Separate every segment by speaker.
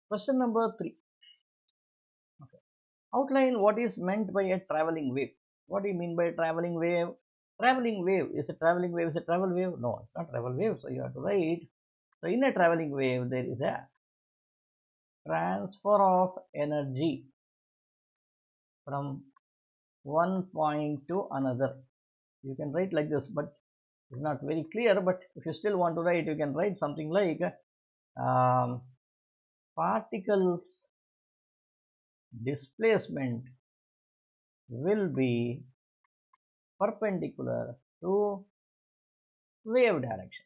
Speaker 1: Question number 3. Okay. Outline what is meant by a traveling wave. What do you mean by a traveling wave? Traveling wave is a traveling wave is a travel wave? No, it's not travel wave. So you have to write. So in a traveling wave, there is a transfer of energy from one point to another. You can write like this, but it's not very clear. But if you still want to write, you can write something like particles displacement will be perpendicular to wave direction.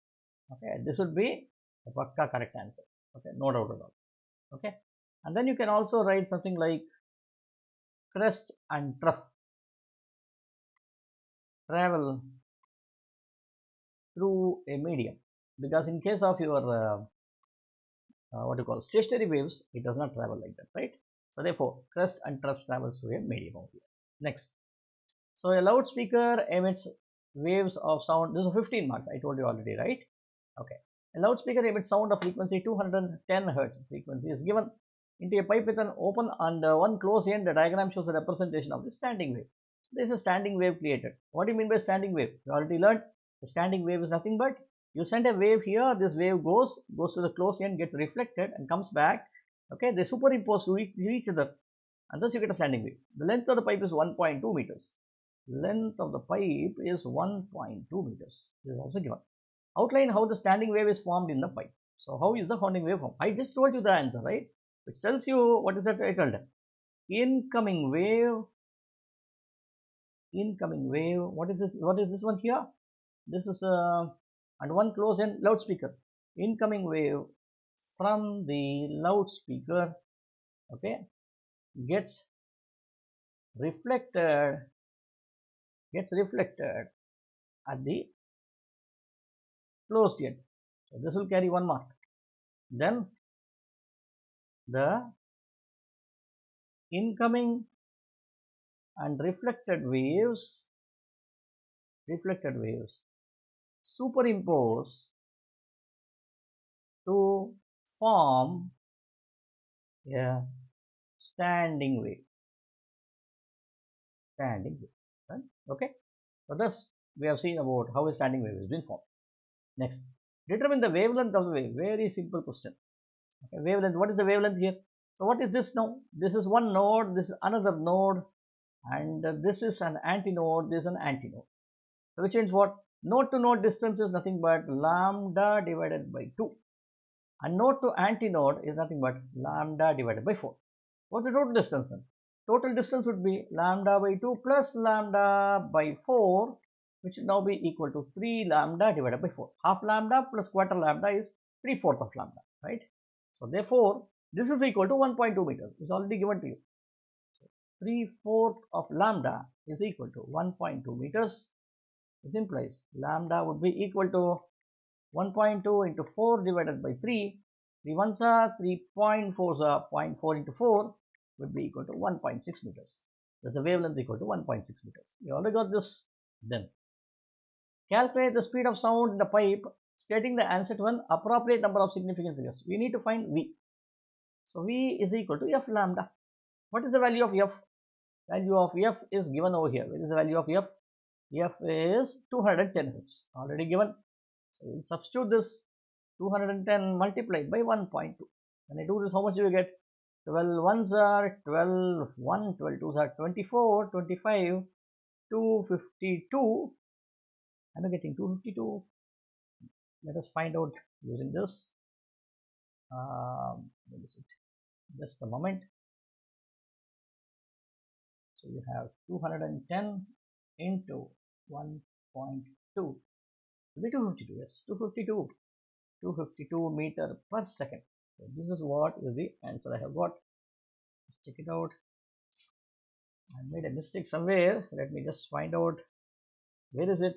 Speaker 1: Okay, this would be the pakka correct answer. Okay, no doubt at all. Okay, and then you can also write something like crest and trough travel through a medium, because in case of your what you call stationary waves, it does not travel like that, right? So therefore, crest and trough travels through a medium over here. Next, so a loudspeaker emits waves of sound. This is 15 marks. I told you already, right? Okay. A loudspeaker emits sound of frequency 210 hertz. Frequency is given into a pipe with an open and one closed end. The diagram shows a representation of the standing wave. There is a standing wave created. What do you mean by standing wave? You already learned. The standing wave is nothing but you send a wave here. This wave goes to the closed end, gets reflected, and comes back. Okay, they superimpose to each other, and thus you get a standing wave. The length of the pipe is 1.2 meters. Length of the pipe is 1.2 meters. This is also given. Outline how the standing wave is formed in the pipe. So how is the standing wave formed? I just told you the answer, right? Which tells you what is that titled? Incoming wave. Incoming wave. What is this? What is this one here? This is and one closed end loudspeaker. Incoming wave from the loudspeaker. Okay, gets reflected at the closed end. So this will carry 1 mark. Then the incoming and reflected waves superimpose to form a standing wave. Right? Okay, so thus we have seen about how a standing wave has been formed. Next, determine the wavelength of the wave. Very simple question. Okay, wavelength. What is the wavelength here? So what is this now? This is one node, this is another node, and this is an antinode, this is an antinode. So which means what? Node to node distance is nothing but lambda divided by 2, and node to antinode is nothing but lambda divided by 4. What's the total distance then? Total distance would be lambda by 2 plus lambda by 4, which should now be equal to 3 lambda divided by 4. Half lambda plus quarter lambda is 3/4 of lambda, right? So therefore, this is equal to 1.2 meters. It's already given to you. So 3/4 of lambda is equal to 1.2 meters. This implies lambda would be equal to 1.2 into 4 divided by 3. 3 ones are 3.4s are 0.4 into 4 would be equal to 1.6 meters. Thus the wavelength is equal to 1.6 meters. You already got this. Then calculate the speed of sound in the pipe, stating the answer to an appropriate number of significant figures. We need to find V. So V is equal to F lambda. What is the value of F? Value of F is given over here. What is the value of F? F is 210 hertz. Already given. So we'll substitute this 210 multiplied by 1.2. When I do this, how much do you get? 12 ones are 12, 1, 12 twos are 24, 25, 252. I'm getting 252. Let us find out using this. What is it? Just a moment. So you have 210 into 1.2. Be 252. Yes, 252. 252 meter per second. So this is what is the answer I have got. Let's check it out. I made a mistake somewhere. Let me just find out. Where is it?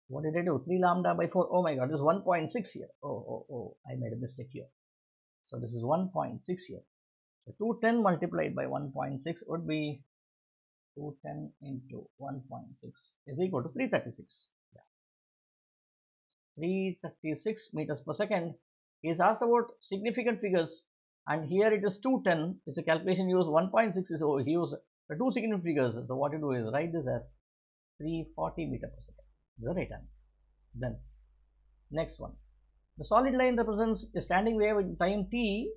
Speaker 1: What did I do? 3 lambda by 4. Oh my god, this is 1.6 here. Oh, I made a mistake here. So this is 1.6 here. So 210 multiplied by 1.6 would be 210 into 1.6 is equal to 336. Yeah. 336 meters per second he is asked about significant figures, and here it is 210. It's a calculation used 1.6 is over. He used the two significant figures. So what you do is write this as 340 meter per second. The right answer. Then next one. The solid line represents a standing wave in time t.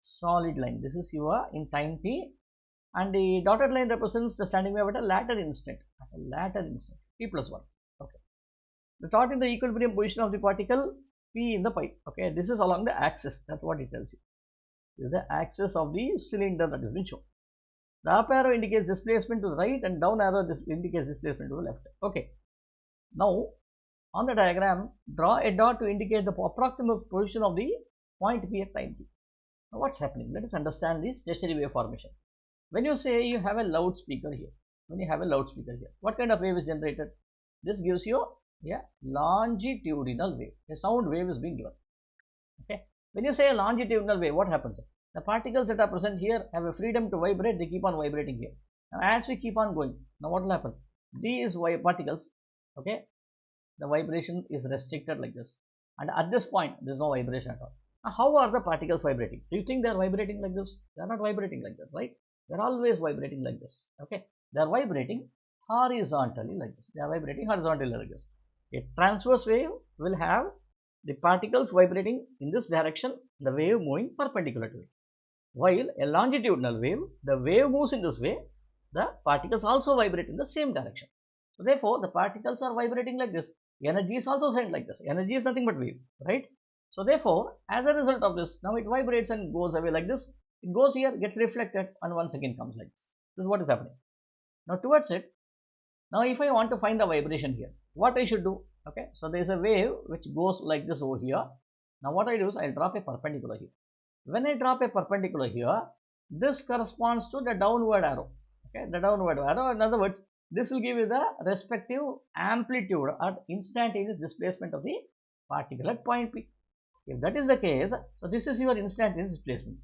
Speaker 1: Solid line. This is your in time t, and the dotted line represents the standing wave at a later instant. At a later instant, t plus 1. Okay. The thought in the equilibrium position of the particle p in the pi. Okay. This is along the axis. That's what it tells you. This is the axis of the cylinder that has been shown. The up arrow indicates displacement to the right, and down arrow indicates displacement to the left. Okay. Now, on the diagram, draw a dot to indicate the approximate position of the point P at time t. Now, what's happening? Let us understand this stationary wave formation. When you say you have a loudspeaker here, what kind of wave is generated? This gives you a longitudinal wave. A sound wave is being given. Okay. When you say a longitudinal wave, what happens? The particles that are present here have a freedom to vibrate. They keep on vibrating here. Now, as we keep on going, now what will happen? These particles, okay, the vibration is restricted like this, and at this point there is no vibration at all. Now, how are the particles vibrating? Do you think they are vibrating like this? They are not vibrating like that, right? They are always vibrating like this. Okay, they are vibrating horizontally like this. They are vibrating horizontally like this. A transverse wave will have the particles vibrating in this direction, the wave moving perpendicular to it. While a longitudinal wave, the wave moves in this way, the particles also vibrate in the same direction. So therefore, the particles are vibrating like this. Energy is also sent like this. Energy is nothing but wave, right? So therefore, as a result of this, now it vibrates and goes away like this. It goes here, gets reflected, and once again comes like this. This is what is happening. Now towards it, now if I want to find the vibration here, what I should do? Okay, so there is a wave which goes like this over here. Now what I do is I drop a perpendicular here. When I drop a perpendicular here, this corresponds to the downward arrow. Okay, the downward arrow. In other words, this will give you the respective amplitude or instantaneous displacement of the particle at point P. If that is the case, so this is your instantaneous displacement.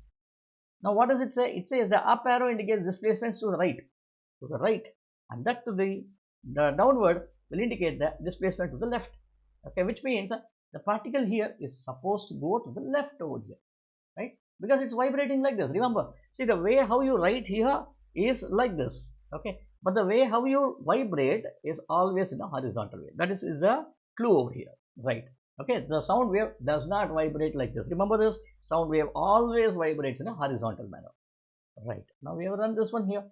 Speaker 1: Now what does it say? It says the up arrow indicates displacements to the right, and that to the downward will indicate the displacement to the left. Okay, which means the particle here is supposed to go to the left over here, right? Because it's vibrating like this. Remember, see the way how you write here is like this. Okay, but the way how you vibrate is always in a horizontal way. That is the clue over here, right? Okay, the sound wave does not vibrate like this. Remember this, sound wave always vibrates in a horizontal manner, right? Now we have run this one here.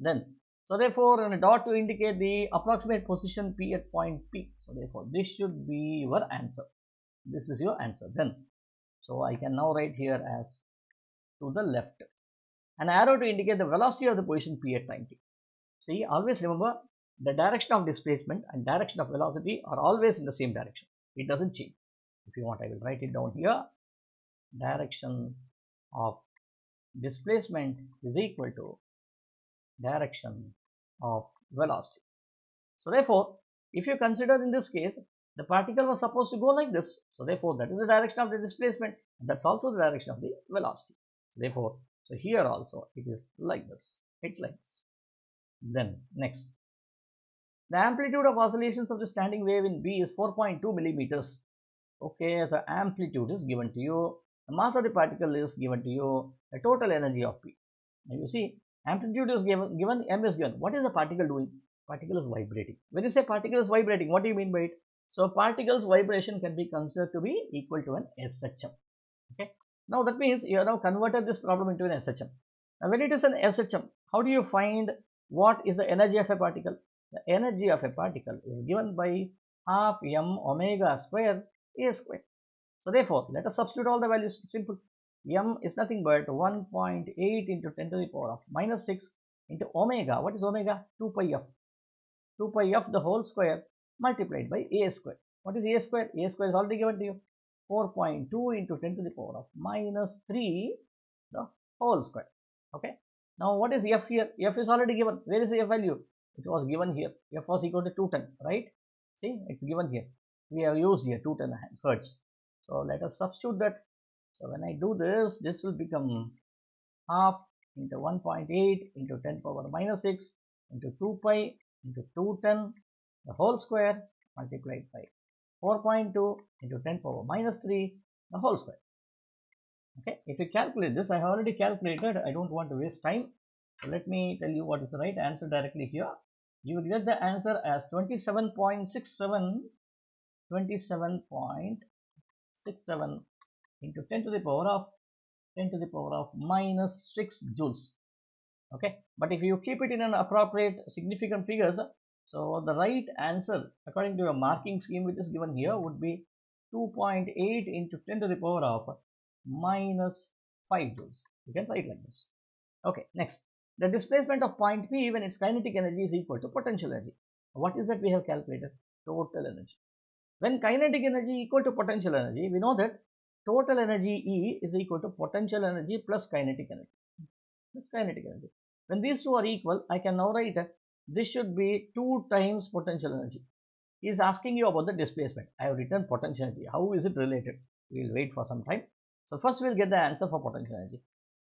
Speaker 1: Then, so therefore, a dot to indicate the approximate position P at point P. So therefore, this should be your answer. This is your answer. Then, so I can now write here as to the left. An arrow to indicate the velocity of the position P at time t. See, always remember the direction of displacement and direction of velocity are always in the same direction. It doesn't change. If you want, I will write it down here. Direction of displacement is equal to direction of velocity. So therefore, if you consider in this case, the particle was supposed to go like this. So therefore, that is the direction of the displacement. And that's also the direction of the velocity. So therefore, so here also it is like this. It's like this. Then next, the amplitude of oscillations of the standing wave in B is 4.2 millimeters. Okay, so amplitude is given to you. The mass of the particle is given to you. The total energy of P. Now you see, amplitude is given, M is given. What is the particle doing? Particle is vibrating. When you say particle is vibrating, what do you mean by it? So particle's vibration can be considered to be equal to an SHM. Okay. Now that means you have now converted this problem into an SHM. Now when it is an SHM, how do you find what is the energy of a particle? The energy of a particle is given by half m omega square a square. So therefore, let us substitute all the values. It's simple. M is nothing but 1.8 into 10 to the power of minus 6 into omega. What is omega? 2 pi f. 2 pi f the whole square multiplied by a square. What is a square? A square is already given to you. 4.2 into 10 to the power of minus 3 the whole square. Okay. Now what is f here? F is already given. Where is the f value? It was given here. F was equal to 210, right? See, it's given here. We have used here 210 hertz. So let us substitute that. So when I do this, this will become half into 1.8 into 10 power minus 6 into 2 pi into 210 the whole square multiplied by 4.2 into 10 power minus 3 the whole square. Okay, if you calculate this, I have already calculated, I don't want to waste time. So let me tell you what is the right answer directly here. You will get the answer as 27.67 into 10 to the power of minus 6 joules. Okay, but if you keep it in an appropriate significant figures, so the right answer according to your marking scheme which is given here would be 2.8 into 10 to the power of minus 5 joules. You can write like this. Okay, next, the displacement of point P when its kinetic energy is equal to potential energy. What is that we have calculated? Total energy. When kinetic energy equal to potential energy, we know that total energy E is equal to potential energy plus kinetic energy. When these two are equal, I can now write that this should be 2 times potential energy. He is asking you about the displacement. I have written potential energy. How is it related? We will wait for some time. So first we will get the answer for potential energy.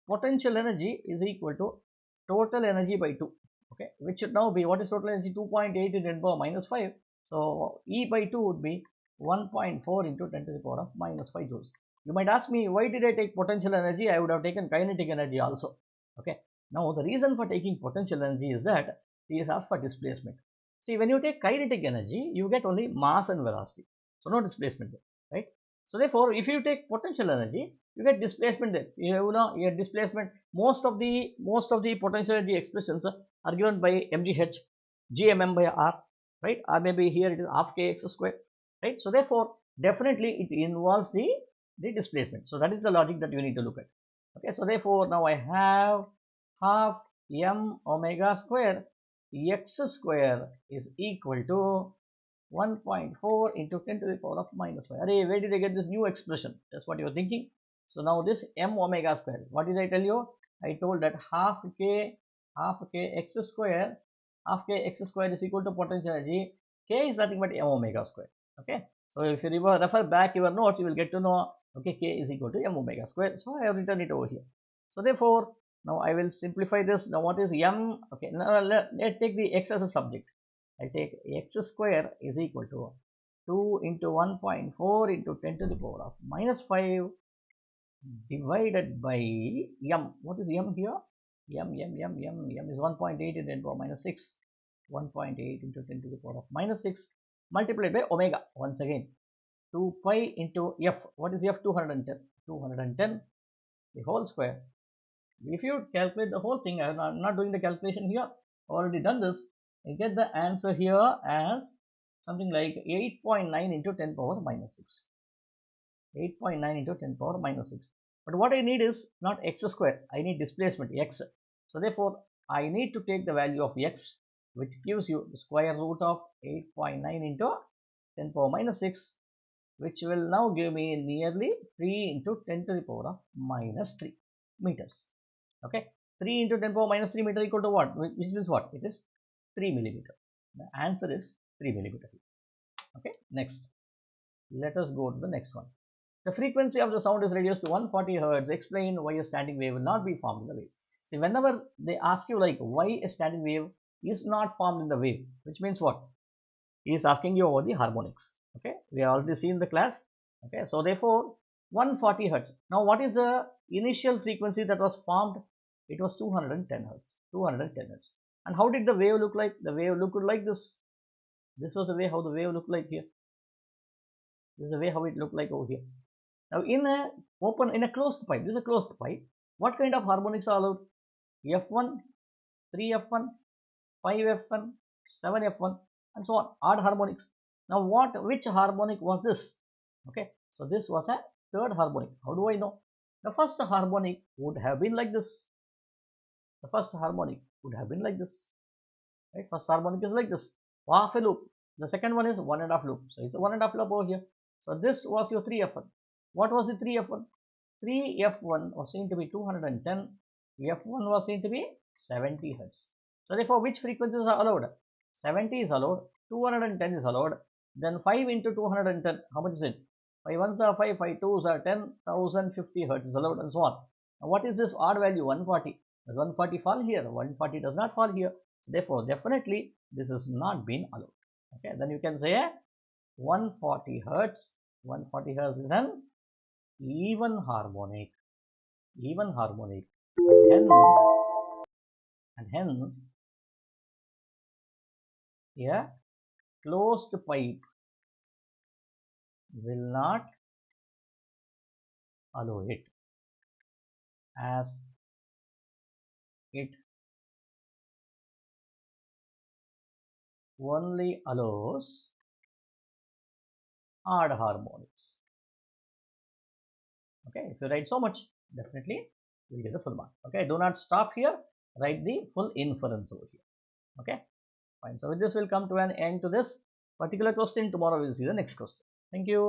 Speaker 1: Potential energy is equal to total energy by 2. Okay, which should now be, what is total energy? 2.8 into 10 power minus 5. So E by 2 would be 1.4 into 10 to the power of minus 5 joules. You might ask me, why did I take potential energy? I would have taken kinetic energy also. Okay, now the reason for taking potential energy is that he is asked for displacement. See, when you take kinetic energy, you get only mass and velocity, so no displacement there, right? So therefore, if you take potential energy, you get displacement there. You know, you get displacement. Most of the potential energy expressions are given by mgh, gmm by r, right? Or maybe here it is half kx square, right? So therefore, definitely it involves the displacement. So that is the logic that you need to look at. Okay, so therefore now I have half m omega square x square is equal to 1.4 into 10 to the power of minus 5. Array, where did I get this new expression? That's what you are thinking. So now this m omega square, what did I tell you? I told that half k x square is equal to potential energy. K is nothing but m omega square. Okay, so if you refer back your notes, you will get to know, okay, k is equal to m omega square. So I have written it over here. So therefore, now I will simplify this. Now what is m? Okay, now let's take the x as a subject. I take x square is equal to 2 into 1.4 into 10 to the power of minus 5 divided by m. What is m here? M is 1.8 into 10 to the power minus 6. 1.8 into 10 to the power of minus 6 multiplied by omega. Once again, 2 pi into f. What is f? 210. 210 the whole square. If you calculate the whole thing, I'm not doing the calculation here. Already done this. I get the answer here as something like 8.9 into 10 power minus 6. 8.9 into 10 power minus 6. But what I need is not x square. I need displacement x. So therefore, I need to take the value of x, which gives you the square root of 8.9 into 10 power minus 6, which will now give me nearly 3 into 10 to the power of minus 3 meters. Okay, 3 into 10 power minus 3 meter equal to what? Which means what? It is 3 millimeter. The answer is 3 millimeter. Okay, next, let us go to the next one. The frequency of the sound is reduced to 140 hertz. Explain why a standing wave will not be formed in the wave. See, whenever they ask you like why a standing wave is not formed in the wave, which means what? He is asking you about the harmonics. Okay, we have already seen the class. Okay, so therefore 140 hertz. Now what is the initial frequency that was formed? It was 210 hertz. 210 hertz. And how did the wave look like? The wave looked like this. This was the way how the wave looked like here. This is the way how it looked like over here. Now in a closed pipe, this is a closed pipe. What kind of harmonics are allowed? F1, 3F1, 5F1, 7F1, and so on. Odd harmonics. Now which harmonic was this? Okay, so this was a third harmonic. How do I know? The first harmonic would have been like this. The first harmonic would have been like this. Right? First harmonic is like this. Half a loop. The second one is 1.5 loop. So it's a 1.5 loop over here. So this was your 3F1. What was the 3F1? 3F1 was seen to be 210. F1 was seen to be 70 hertz. So therefore, which frequencies are allowed? 70 is allowed. 210 is allowed. Then 5 into 210. How much is it? 5 ones are 5. 5 twos are 10. 1050 hertz is allowed, and so on. Now what is this odd value? 140. Does 140 fall here? 140 does not fall here. So therefore, definitely this has not been allowed. Okay, then you can say 140 hertz. 140 hertz is an even harmonic. even harmonic, and hence a closed pipe will not allow it, as it only allows odd harmonics. Okay, if you write so much, definitely you will get the full mark. Okay, do not stop here, write the full inference over here. Okay, fine. So with this, we'll come to an end to this particular question. Tomorrow we'll see the next question. Thank you.